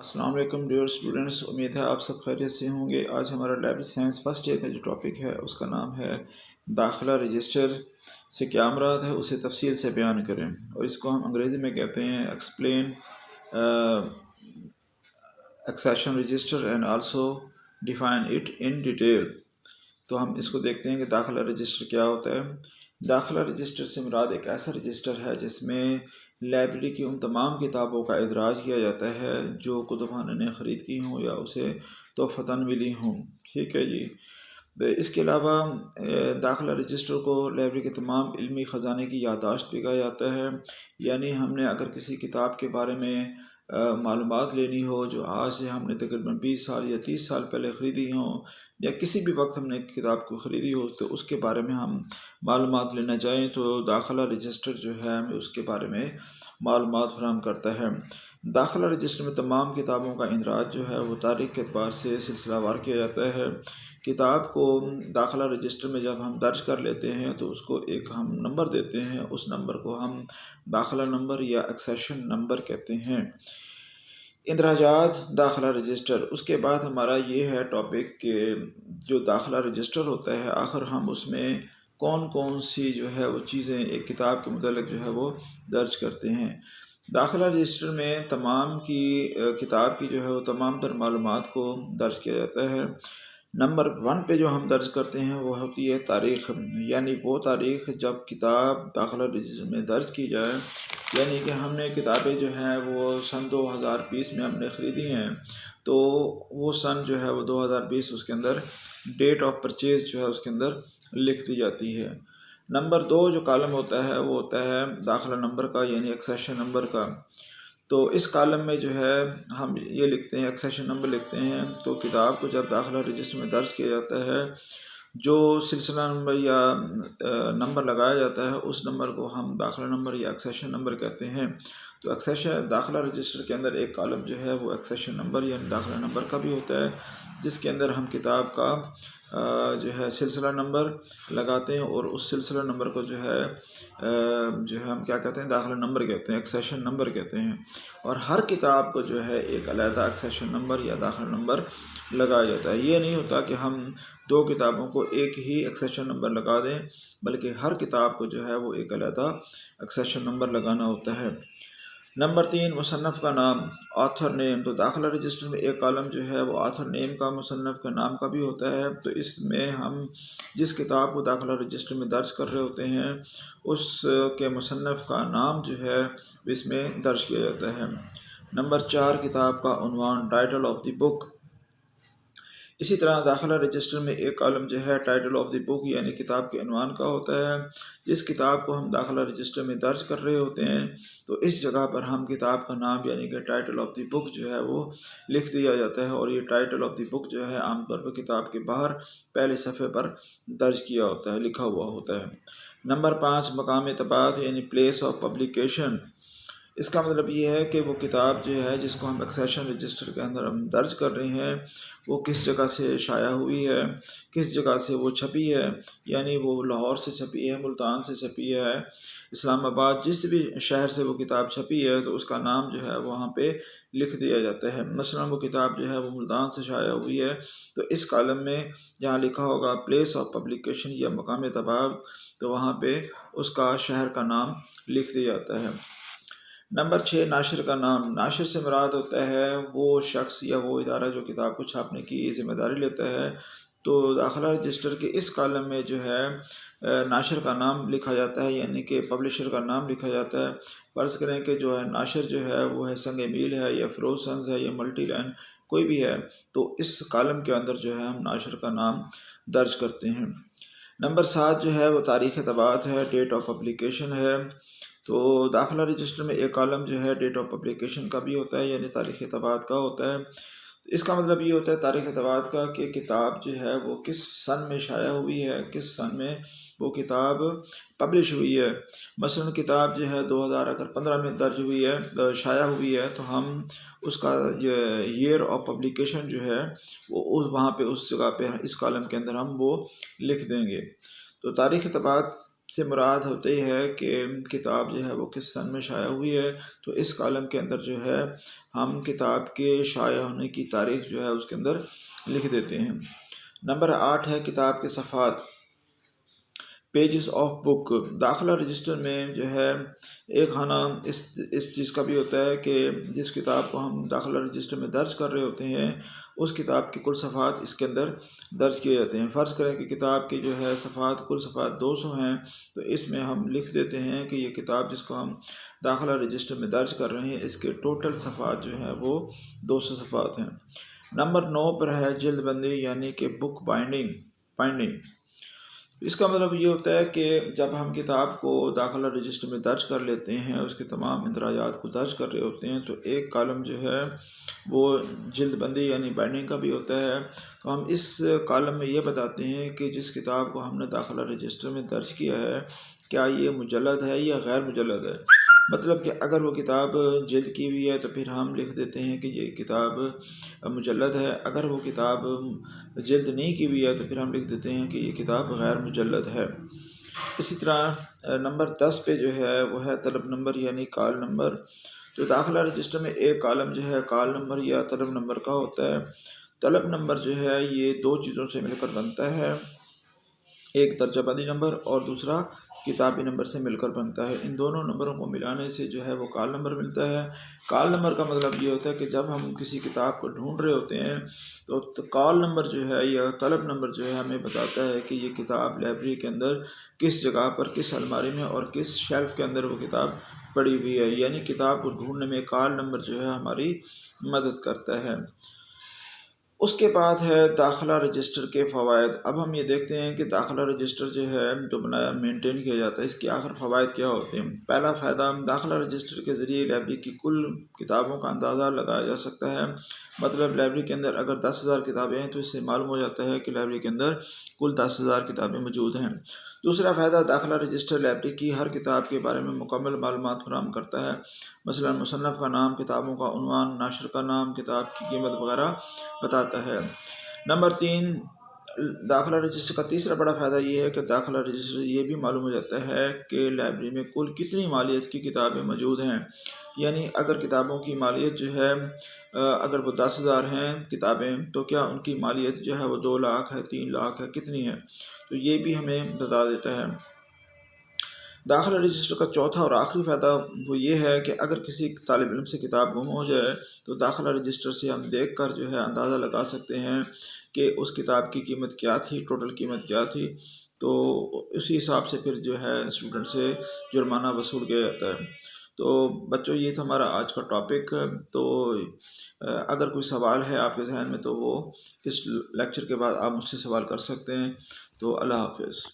السلام علیکم dear students, امید ہے آپ سب خیریت سے ہوں گے۔ آج ہمارا لائبریری سائنس فرسٹ ایئر کا جو ٹاپک ہے اس کا نام ہے داخلہ رجسٹر سے کیا مراد ہے، اسے تفصیل سے بیان کریں، اور اس کو ہم انگریزی میں کہتے ہیں explain accession register and also define it in detail. تو ہم اس کو دیکھتے ہیں کہ داخلہ رجسٹر کیا ہوتا ہے۔ داخلہ رجسٹر سے مراد ایک ایسا رجسٹر ہے جس میں لائبریری کی ان تمام کتابوں کا ادراج کیا جاتا ہے جو کتب خانے نے خرید کی ہوں یا اسے تحفتاً ملی ہوں، ٹھیک ہے جی۔ اس کے علاوہ داخلہ رجسٹر کو لائبریری کے تمام علمی خزانے کی یادداشت بھی کہا جاتا ہے، یعنی ہم نے اگر کسی کتاب کے بارے میں معلومات لینی ہو جو آج سے ہم نے تقریباً 20 سال یا 30 سال پہلے خریدی ہوں، یا کسی بھی وقت ہم نے کتاب کو خریدی ہو تو اس کے بارے میں ہم معلومات لینا چاہیں تو داخلہ رجسٹر جو ہے ہمیں اس کے بارے میں معلومات فراہم کرتا ہے۔ داخلہ رجسٹر میں تمام کتابوں کا اندراج جو ہے وہ تاریخ کے اعتبار سے سلسلہ وار کیا جاتا ہے۔ کتاب کو داخلہ رجسٹر میں جب ہم درج کر لیتے ہیں تو اس کو ایک ہم نمبر دیتے ہیں، اس نمبر کو ہم داخلہ نمبر یا ایکسیشن نمبر کہتے ہیں۔ اندراجات داخلہ رجسٹر، اس کے بعد ہمارا یہ ہے ٹاپک کہ جو داخلہ رجسٹر ہوتا ہے آخر ہم اس میں کون کون سی جو ہے وہ چیزیں ایک کتاب کے متعلق جو ہے وہ درج کرتے ہیں۔ داخلہ رجسٹر میں تمام کی کتاب کی جو ہے وہ تمام تر معلومات کو درج کیا جاتا ہے۔ نمبر 1 پہ جو ہم درج کرتے ہیں وہ ہوتی ہے تاریخ، یعنی وہ تاریخ جب کتاب داخلہ رجسٹر میں درج کی جائے، یعنی کہ ہم نے کتابیں جو ہیں وہ سن 2020 میں ہم نے خریدی ہیں تو وہ سن جو ہے وہ 2020 اس کے اندر ڈیٹ آف پرچیز جو ہے اس کے اندر لکھ دی جاتی ہے۔ نمبر 2 جو کالم ہوتا ہے وہ ہوتا ہے داخلہ نمبر کا، یعنی ایکسیشن نمبر کا۔ تو اس کالم میں جو ہے ہم یہ لکھتے ہیں، ایکسیشن نمبر لکھتے ہیں، تو کتاب کو جب داخلہ رجسٹر میں درج کیا جاتا ہے جو سلسلہ نمبر یا نمبر لگایا جاتا ہے اس نمبر کو ہم داخلہ نمبر یا ایکسیشن نمبر کہتے ہیں۔ تو ایکسیشن داخلہ رجسٹر کے اندر ایک کالم جو ہے وہ ایکسیشن نمبر یعنی داخلہ نمبر کا بھی ہوتا ہے، جس کے اندر ہم کتاب کا جو ہے سلسلہ نمبر لگاتے ہیں، اور اس سلسلہ نمبر کو جو ہے ہم کیا کہتے ہیں، داخلہ نمبر کہتے ہیں، ایکسیشن نمبر کہتے ہیں۔ اور ہر کتاب کو جو ہے ایک علیحدہ ایکسیشن نمبر یا داخلہ نمبر لگایا جاتا ہے۔ یہ نہیں ہوتا کہ ہم 2 کتابوں کو ایک ہی ایکسیشن نمبر لگا دیں، بلکہ ہر کتاب کو جو ہے وہ ایک علیحدہ ایکسیشن نمبر لگانا ہوتا ہے۔ نمبر 3 مصنف کا نام، آتھر نیم۔ تو داخلہ رجسٹر میں ایک کالم جو ہے وہ آتھر نیم کا، مصنف کا نام کا بھی ہوتا ہے۔ تو اس میں ہم جس کتاب کو داخلہ رجسٹر میں درج کر رہے ہوتے ہیں اس کے مصنف کا نام جو ہے اس میں درج کیا جاتا ہے۔ نمبر 4 کتاب کا عنوان، ٹائٹل آف دی بک۔ اسی طرح داخلہ رجسٹر میں ایک کالم جو ہے ٹائٹل آف دی بک یعنی کتاب کے عنوان کا ہوتا ہے۔ جس کتاب کو ہم داخلہ رجسٹر میں درج کر رہے ہوتے ہیں تو اس جگہ پر ہم کتاب کا نام یعنی کہ ٹائٹل آف دی بک جو ہے وہ لکھ دیا جاتا ہے، اور یہ ٹائٹل آف دی بک جو ہے عام طور پر کتاب کے باہر پہلے صفحے پر درج کیا ہوتا ہے، لکھا ہوا ہوتا ہے۔ نمبر 5 مقام طباعت یعنی پلیس آف پبلیکیشن۔ اس کا مطلب یہ ہے کہ وہ کتاب جو ہے جس کو ہم ایکسیشن رجسٹر کے اندر ہم درج کر رہے ہیں وہ کس جگہ سے شائع ہوئی ہے، کس جگہ سے وہ چھپی ہے، یعنی وہ لاہور سے چھپی ہے، ملتان سے چھپی ہے، اسلام آباد، جس بھی شہر سے وہ کتاب چھپی ہے تو اس کا نام جو ہے وہاں پہ لکھ دیا جاتا ہے۔ مثلا وہ کتاب جو ہے وہ ملتان سے شائع ہوئی ہے تو اس کالم میں جہاں لکھا ہوگا پلیس آف پبلیکیشن یا مقام طباعت تو وہاں پہ اس کا شہر کا نام لکھ دیا جاتا ہے۔ نمبر 6 ناشر کا نام۔ ناشر سے مراد ہوتا ہے وہ شخص یا وہ ادارہ جو کتاب کو چھاپنے کی ذمہ داری لیتا ہے۔ تو داخلہ رجسٹر کے اس کالم میں جو ہے ناشر کا نام لکھا جاتا ہے، یعنی کہ پبلشر کا نام لکھا جاتا ہے۔ فرض کریں کہ جو ہے ناشر جو ہے وہ ہے سنگ میل ہے یا فیروز سنز ہے یا ملٹی لائن کوئی بھی ہے، تو اس کالم کے اندر جو ہے ہم ناشر کا نام درج کرتے ہیں۔ نمبر 7 جو ہے وہ تاریخ طباعت ہے، ڈیٹ آف پبلیکیشن ہے۔ تو داخلہ رجسٹر میں ایک کالم جو ہے ڈیٹ آف پبلیکیشن کا بھی ہوتا ہے، یعنی تاریخ طباعت کا ہوتا ہے۔ اس کا مطلب یہ ہوتا ہے تاریخ طباعت کا کہ کتاب جو ہے وہ کس سن میں شائع ہوئی ہے، کس سن میں وہ کتاب پبلش ہوئی ہے۔ مثلا کتاب جو ہے 2015 میں درج ہوئی ہے، شائع ہوئی ہے، تو ہم اس کا ایئر آف پبلیکیشن جو ہے وہ وہاں پہ اس جگہ پہ اس کالم کے اندر ہم وہ لکھ دیں گے۔ تو تاریخ طباعت سے مراد ہوتی ہے کہ کتاب جو ہے وہ کس سن میں شائع ہوئی ہے، تو اس کالم کے اندر جو ہے ہم کتاب کے شائع ہونے کی تاریخ جو ہے اس کے اندر لکھ دیتے ہیں۔ نمبر 8 ہے کتاب کے صفحات، پیجز آف بک۔ داخلہ رجسٹر میں جو ہے ایک خانہ اس چیز کا بھی ہوتا ہے کہ جس کتاب کو ہم داخلہ رجسٹر میں درج کر رہے ہوتے ہیں اس کتاب کی کل صفحات اس کے اندر درج کیے جاتے ہیں۔ فرض کریں کہ کتاب کی جو ہے صفحات کل صفحات 200 ہیں، تو اس میں ہم لکھ دیتے ہیں کہ یہ کتاب جس کو ہم داخلہ رجسٹر میں درج کر رہے ہیں اس کے ٹوٹل صفحات جو ہیں وہ 200 صفحات ہیں۔ نمبر 9 پر ہے جلد بندی یعنی کہ بک بائنڈنگ۔ اس کا مطلب یہ ہوتا ہے کہ جب ہم کتاب کو داخلہ رجسٹر میں درج کر لیتے ہیں، اس کے تمام اندراجات کو درج کر رہے ہوتے ہیں، تو ایک کالم جو ہے وہ جلد بندی یعنی بائنڈنگ کا بھی ہوتا ہے۔ تو ہم اس کالم میں یہ بتاتے ہیں کہ جس کتاب کو ہم نے داخلہ رجسٹر میں درج کیا ہے کیا یہ مجلد ہے یا غیر مجلد ہے۔ مطلب کہ اگر وہ کتاب جلد کی ہوئی ہے تو پھر ہم لکھ دیتے ہیں کہ یہ کتاب مجلد ہے، اگر وہ کتاب جلد نہیں کی ہوئی ہے تو پھر ہم لکھ دیتے ہیں کہ یہ کتاب غیر مجلد ہے۔ اسی طرح نمبر 10 پہ جو ہے وہ ہے طلب نمبر یعنی کال نمبر۔ تو داخلہ رجسٹر میں ایک کالم جو ہے کال نمبر یا طلب نمبر کا ہوتا ہے۔ طلب نمبر جو ہے یہ دو چیزوں سے مل کر بنتا ہے، ایک درجہ بندی نمبر اور دوسرا کتابی نمبر سے مل کر بنتا ہے۔ ان دونوں نمبروں کو ملانے سے جو ہے وہ کال نمبر ملتا ہے۔ کال نمبر کا مطلب یہ ہوتا ہے کہ جب ہم کسی کتاب کو ڈھونڈ رہے ہوتے ہیں تو کال نمبر جو ہے یا طلب نمبر جو ہے ہمیں بتاتا ہے کہ یہ کتاب لائبریری کے اندر کس جگہ پر، کس الماری میں اور کس شیلف کے اندر وہ کتاب پڑی ہوئی ہے، یعنی کتاب کو ڈھونڈنے میں کال نمبر جو ہے ہماری مدد کرتا ہے۔ اس کے بعد ہے داخلہ رجسٹر کے فوائد۔ اب ہم یہ دیکھتے ہیں کہ داخلہ رجسٹر جو ہے جو بنایا مینٹین کیا جاتا ہے اس کے آخر فوائد کیا ہوتے ہیں۔ پہلا فائدہ، داخلہ رجسٹر کے ذریعے لائبریری کی کل کتابوں کا اندازہ لگایا جا سکتا ہے۔ مطلب لائبریری کے اندر اگر 10,000 کتابیں ہیں تو اس سے معلوم ہو جاتا ہے کہ لائبریری کے اندر کل 10,000 کتابیں موجود ہیں۔ دوسرا فائدہ، داخلہ رجسٹر لائبریری کی ہر کتاب کے بارے میں مکمل معلومات فراہم کرتا ہے، مثلا مصنف کا نام، کتابوں کا عنوان، ناشر کا نام، کتاب کی قیمت وغیرہ بتاتا ہے۔ نمبر 3، داخلہ رجسٹر کا تیسرا بڑا فائدہ یہ ہے کہ داخلہ رجسٹر یہ بھی معلوم ہو جاتا ہے کہ لائبریری میں کل کتنی مالیت کی کتابیں موجود ہیں، یعنی اگر کتابوں کی مالیت جو ہے اگر وہ 10,000 ہیں کتابیں تو کیا ان کی مالیت جو ہے وہ 2 لاکھ ہے، 3 لاکھ ہے، کتنی ہے، تو یہ بھی ہمیں بتا دیتا ہے۔ داخلہ رجسٹر کا چوتھا اور آخری فائدہ وہ یہ ہے کہ اگر کسی طالب علم سے کتاب گم ہو جائے تو داخلہ رجسٹر سے ہم دیکھ کر جو ہے اندازہ لگا سکتے ہیں کہ اس کتاب کی قیمت کیا تھی، ٹوٹل قیمت کیا تھی، تو اسی حساب سے پھر جو ہے اسٹوڈنٹ سے جرمانہ وصول کیا جاتا ہے۔ تو بچوں یہ تھا ہمارا آج کا ٹاپک۔ تو اگر کوئی سوال ہے آپ کے ذہن میں تو وہ اس لیکچر کے بعد آپ مجھ سے سوال کر سکتے ہیں۔ تو اللہ حافظ۔